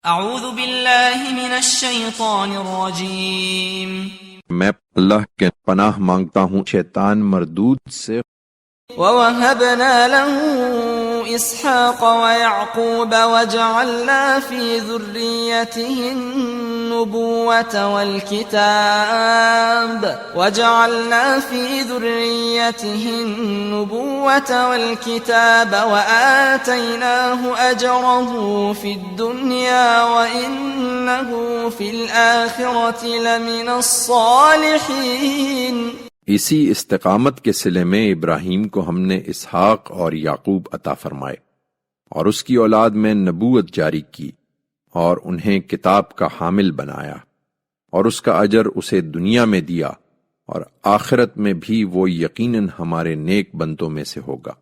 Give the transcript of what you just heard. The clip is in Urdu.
اعوذ باللہ من الشیطان الرجیم میں اللہ کے پناہ مانگتا ہوں شیطان مردود سے۔ وَوَهَبْنَا لَهُ إِسْحَاقَ وَيَعْقُوبَ وَجَعَلْنَا فِي ذُرِّيَّتِهِ النُّبُوَّةَ وَالْكِتَابَ وَآتَيْنَاهُ أَجْرَهُ فِي الدُّنْيَا وَإِنَّهُ فِي الْآخِرَةِ لَمِنَ الصَّالِحِينَ۔ اسی استقامت کے صلے میں ابراہیم کو ہم نے اسحاق اور یعقوب عطا فرمائے اور اس کی اولاد میں نبوت جاری کی اور انہیں کتاب کا حامل بنایا، اور اس کا اجر اسے دنیا میں دیا، اور آخرت میں بھی وہ یقیناً ہمارے نیک بندوں میں سے ہوگا۔